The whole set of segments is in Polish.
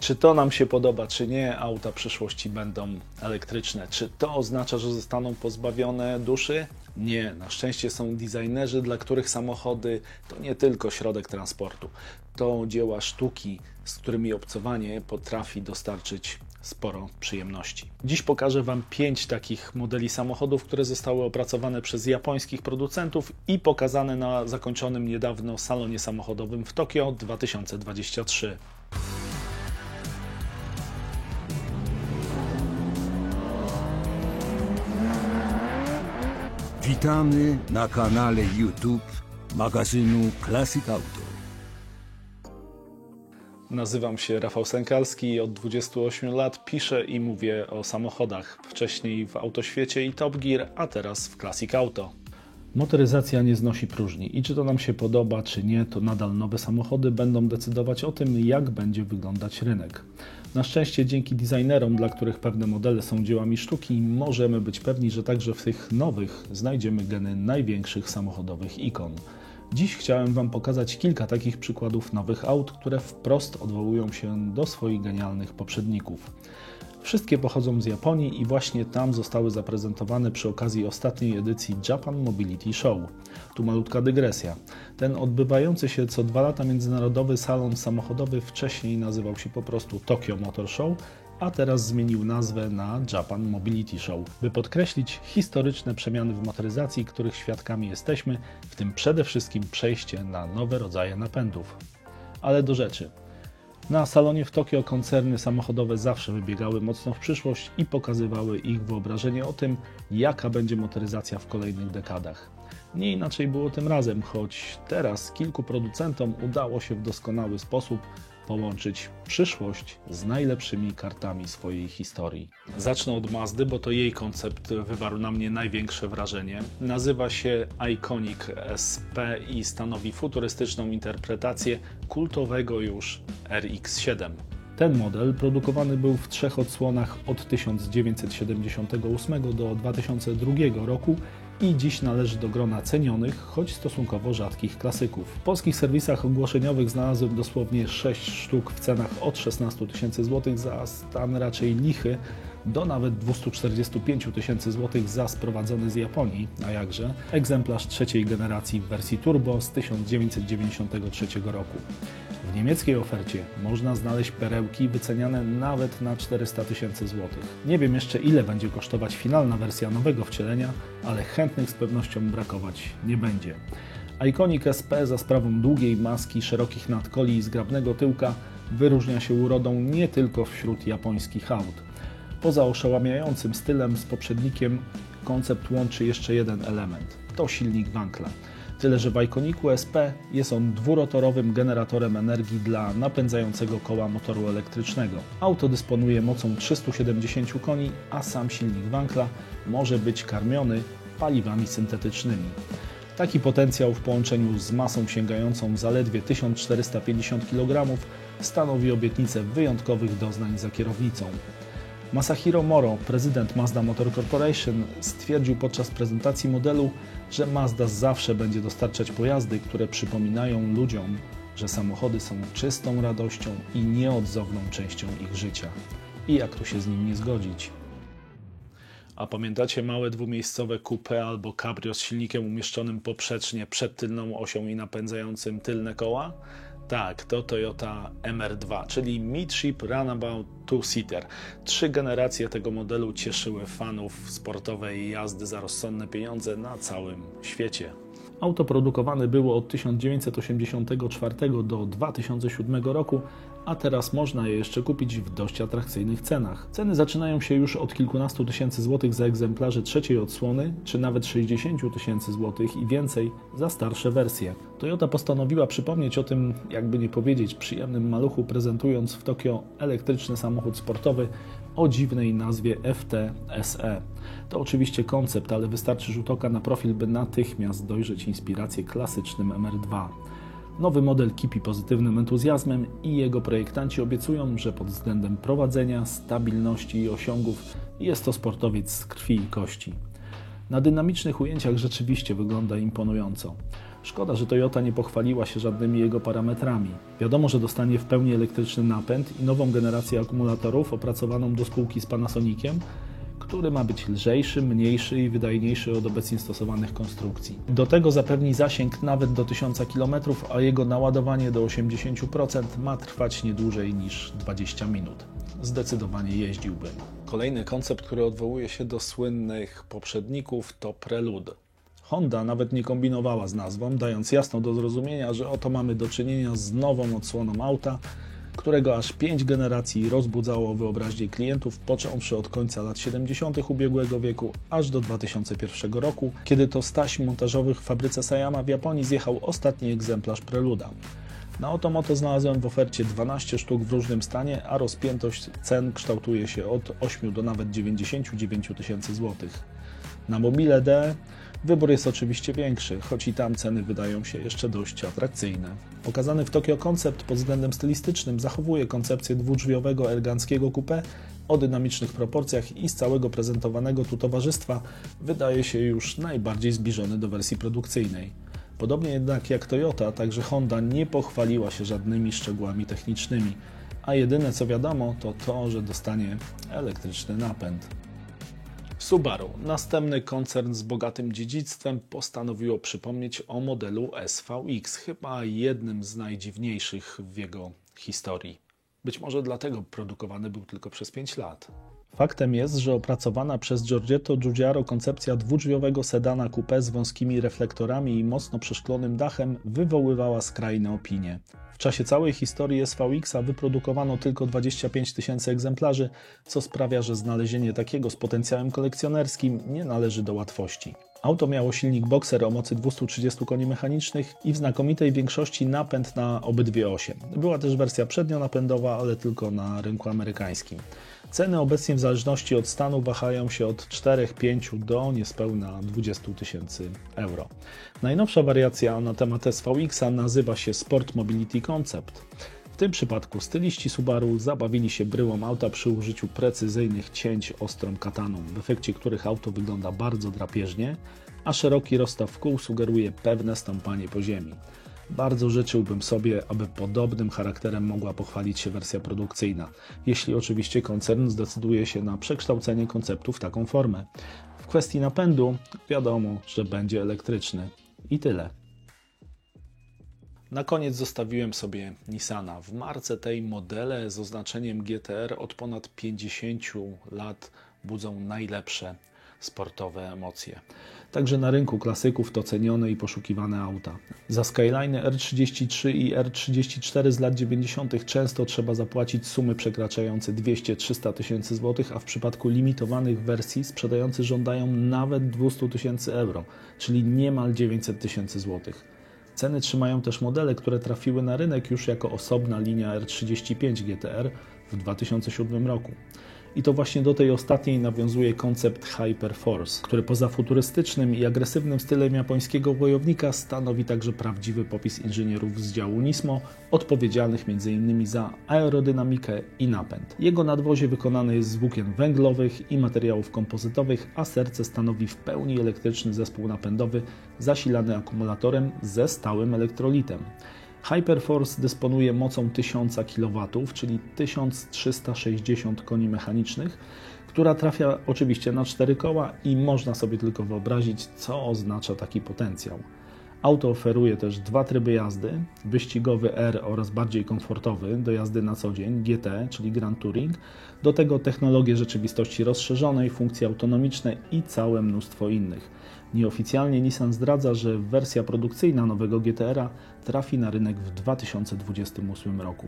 Czy to nam się podoba, czy nie, auta przyszłości będą elektryczne. Czy to oznacza, że zostaną pozbawione duszy? Nie. Na szczęście są designerzy, dla których samochody to nie tylko środek transportu. To dzieła sztuki, z którymi obcowanie potrafi dostarczyć sporo przyjemności. Dziś pokażę Wam 5 takich modeli samochodów, które zostały opracowane przez japońskich producentów i pokazane na zakończonym niedawno salonie samochodowym w Tokio 2023. Witamy na kanale YouTube magazynu Classic Auto. Nazywam się Rafał Sękalski i od 28 lat piszę i mówię o samochodach. Wcześniej w Autoświecie i Top Gear, a teraz w Classic Auto. Motoryzacja nie znosi próżni i czy to nam się podoba, czy nie, to nadal nowe samochody będą decydować o tym, jak będzie wyglądać rynek. Na szczęście dzięki designerom, dla których pewne modele są dziełami sztuki, możemy być pewni, że także w tych nowych znajdziemy geny największych samochodowych ikon. Dziś chciałem Wam pokazać kilka takich przykładów nowych aut, które wprost odwołują się do swoich genialnych poprzedników. Wszystkie pochodzą z Japonii i właśnie tam zostały zaprezentowane przy okazji ostatniej edycji Japan Mobility Show. Tu malutka dygresja. Ten odbywający się co 2 lata międzynarodowy salon samochodowy wcześniej nazywał się po prostu Tokyo Motor Show, a teraz zmienił nazwę na Japan Mobility Show, by podkreślić historyczne przemiany w motoryzacji, których świadkami jesteśmy, w tym przede wszystkim przejście na nowe rodzaje napędów. Ale do rzeczy. Na salonie w Tokio koncerny samochodowe zawsze wybiegały mocno w przyszłość i pokazywały ich wyobrażenie o tym, jaka będzie motoryzacja w kolejnych dekadach. Nie inaczej było tym razem, choć teraz kilku producentom udało się w doskonały sposób połączyć przyszłość z najlepszymi kartami swojej historii. Zacznę od Mazdy, bo to jej koncept wywarł na mnie największe wrażenie. Nazywa się Iconic SP i stanowi futurystyczną interpretację kultowego już RX-7. Ten model produkowany był w 3 odsłonach od 1978 do 2002 roku i dziś należy do grona cenionych, choć stosunkowo rzadkich klasyków. W polskich serwisach ogłoszeniowych znalazłem dosłownie 6 sztuk w cenach od 16 000 zł za stan raczej lichy, do nawet 245 000 zł za sprowadzony z Japonii, a jakże, egzemplarz 3. generacji w wersji turbo z 1993 roku. W niemieckiej ofercie można znaleźć perełki wyceniane nawet na 400 000 zł. Nie wiem jeszcze, ile będzie kosztować finalna wersja nowego wcielenia, ale chętnych z pewnością brakować nie będzie. Iconic SP za sprawą długiej maski, szerokich nadkoli i zgrabnego tyłka wyróżnia się urodą nie tylko wśród japońskich aut. Poza oszałamiającym stylem z poprzednikiem, koncept łączy jeszcze jeden element. To silnik Wankla. Tyle, że w Iconicu SP jest on dwurotorowym generatorem energii dla napędzającego koła motoru elektrycznego. Auto dysponuje mocą 370 koni, a sam silnik Wankla może być karmiony paliwami syntetycznymi. Taki potencjał w połączeniu z masą sięgającą zaledwie 1450 kg stanowi obietnicę wyjątkowych doznań za kierownicą. Masahiro Moro, prezydent Mazda Motor Corporation, stwierdził podczas prezentacji modelu, że Mazda zawsze będzie dostarczać pojazdy, które przypominają ludziom, że samochody są czystą radością i nieodzowną częścią ich życia. I jak tu się z nim nie zgodzić? A pamiętacie małe dwumiejscowe coupé albo cabrio z silnikiem umieszczonym poprzecznie przed tylną osią i napędzającym tylne koła? Tak, to Toyota MR2, czyli Midship Runabout Two-Seater. 3 generacje tego modelu cieszyły fanów sportowej jazdy za rozsądne pieniądze na całym świecie. Auto produkowane było od 1984 do 2007 roku, a teraz można je jeszcze kupić w dość atrakcyjnych cenach. Ceny zaczynają się już od kilkunastu tysięcy złotych za egzemplarze 3. odsłony, czy nawet 60 000 złotych i więcej za starsze wersje. Toyota postanowiła przypomnieć o tym, jakby nie powiedzieć, przyjemnym maluchu, prezentując w Tokio elektryczny samochód sportowy o dziwnej nazwie FT SE. To oczywiście koncept, ale wystarczy rzut oka na profil, by natychmiast dojrzeć inspirację klasycznym MR2. Nowy model kipi pozytywnym entuzjazmem i jego projektanci obiecują, że pod względem prowadzenia, stabilności i osiągów jest to sportowiec z krwi i kości. Na dynamicznych ujęciach rzeczywiście wygląda imponująco. Szkoda, że Toyota nie pochwaliła się żadnymi jego parametrami. Wiadomo, że dostanie w pełni elektryczny napęd i nową generację akumulatorów opracowaną do spółki z Panasoniciem, który ma być lżejszy, mniejszy i wydajniejszy od obecnie stosowanych konstrukcji. Do tego zapewni zasięg nawet do 1000 km, a jego naładowanie do 80% ma trwać nie dłużej niż 20 minut. Zdecydowanie jeździłbym. Kolejny koncept, który odwołuje się do słynnych poprzedników, to Prelude. Honda nawet nie kombinowała z nazwą, dając jasno do zrozumienia, że oto mamy do czynienia z nową odsłoną auta, którego aż 5 generacji rozbudzało wyobraźnię klientów, począwszy od końca lat 70. ubiegłego wieku, aż do 2001 roku, kiedy to z taśm montażowych w fabryce Sayama w Japonii zjechał ostatni egzemplarz Preluda. Na Automoto znalazłem w ofercie 12 sztuk w różnym stanie, a rozpiętość cen kształtuje się od 8 do nawet 99 tysięcy złotych. Na Mobile.de wybór jest oczywiście większy, choć i tam ceny wydają się jeszcze dość atrakcyjne. Pokazany w Tokio koncept pod względem stylistycznym zachowuje koncepcję dwudrzwiowego eleganckiego coupé o dynamicznych proporcjach i z całego prezentowanego tu towarzystwa wydaje się już najbardziej zbliżony do wersji produkcyjnej. Podobnie jednak jak Toyota, także Honda nie pochwaliła się żadnymi szczegółami technicznymi, a jedyne co wiadomo to to, że dostanie elektryczny napęd. Subaru, następny koncern z bogatym dziedzictwem, postanowiło przypomnieć o modelu SVX, chyba jednym z najdziwniejszych w jego historii. Być może dlatego produkowany był tylko przez 5 lat. Faktem jest, że opracowana przez Giorgetto Giugiaro koncepcja dwudrzwiowego sedana coupé z wąskimi reflektorami i mocno przeszklonym dachem wywoływała skrajne opinie. W czasie całej historii SVX-a wyprodukowano tylko 25 tysięcy egzemplarzy, co sprawia, że znalezienie takiego z potencjałem kolekcjonerskim nie należy do łatwości. Auto miało silnik Boxer o mocy 230 koni mechanicznych i w znakomitej większości napęd na obydwie osie. Była też wersja przednionapędowa, ale tylko na rynku amerykańskim. Ceny obecnie w zależności od stanu wahają się od 4-5 do niespełna 20 tysięcy euro. Najnowsza wariacja na temat SVX-a nazywa się Sport Mobility Concept. W tym przypadku styliści Subaru zabawili się bryłą auta przy użyciu precyzyjnych cięć ostrą kataną, w efekcie których auto wygląda bardzo drapieżnie, a szeroki rozstaw kół sugeruje pewne stąpanie po ziemi. Bardzo życzyłbym sobie, aby podobnym charakterem mogła pochwalić się wersja produkcyjna, jeśli oczywiście koncern zdecyduje się na przekształcenie konceptu w taką formę. W kwestii napędu wiadomo, że będzie elektryczny. I tyle. Na koniec zostawiłem sobie Nissana. W marce tej modele z oznaczeniem GTR od ponad 50 lat budzą najlepsze sportowe emocje. Także na rynku klasyków to cenione i poszukiwane auta. Za Skyline R33 i R34 z lat 90. często trzeba zapłacić sumy przekraczające 200-300 tysięcy złotych, a w przypadku limitowanych wersji sprzedający żądają nawet 200 tysięcy euro, czyli niemal 900 tysięcy złotych. Ceny trzymają też modele, które trafiły na rynek już jako osobna linia R35 GTR w 2007 roku. I to właśnie do tej ostatniej nawiązuje koncept Hyperforce, który poza futurystycznym i agresywnym stylem japońskiego wojownika stanowi także prawdziwy popis inżynierów z działu Nismo, odpowiedzialnych m.in. za aerodynamikę i napęd. Jego nadwozie wykonane jest z włókien węglowych i materiałów kompozytowych, a serce stanowi w pełni elektryczny zespół napędowy zasilany akumulatorem ze stałym elektrolitem. Hyperforce dysponuje mocą 1000 kW, czyli 1360 koni mechanicznych, która trafia oczywiście na 4 koła i można sobie tylko wyobrazić, co oznacza taki potencjał. Auto oferuje też 2 tryby jazdy, wyścigowy R oraz bardziej komfortowy do jazdy na co dzień, GT, czyli Grand Touring, do tego technologie rzeczywistości rozszerzonej, funkcje autonomiczne i całe mnóstwo innych. Nieoficjalnie Nissan zdradza, że wersja produkcyjna nowego GTR-a trafi na rynek w 2028 roku.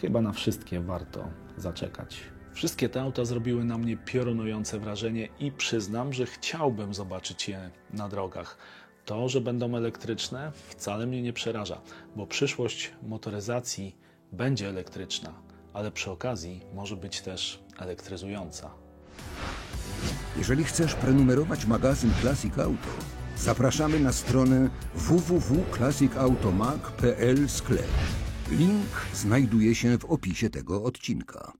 Chyba na wszystkie warto zaczekać. Wszystkie te auta zrobiły na mnie piorunujące wrażenie i przyznam, że chciałbym zobaczyć je na drogach. To, że będą elektryczne, wcale mnie nie przeraża, bo przyszłość motoryzacji będzie elektryczna, ale przy okazji może być też elektryzująca. Jeżeli chcesz prenumerować magazyn Classic Auto, zapraszamy na stronę www.classicautomag.pl/sklep. Link znajduje się w opisie tego odcinka.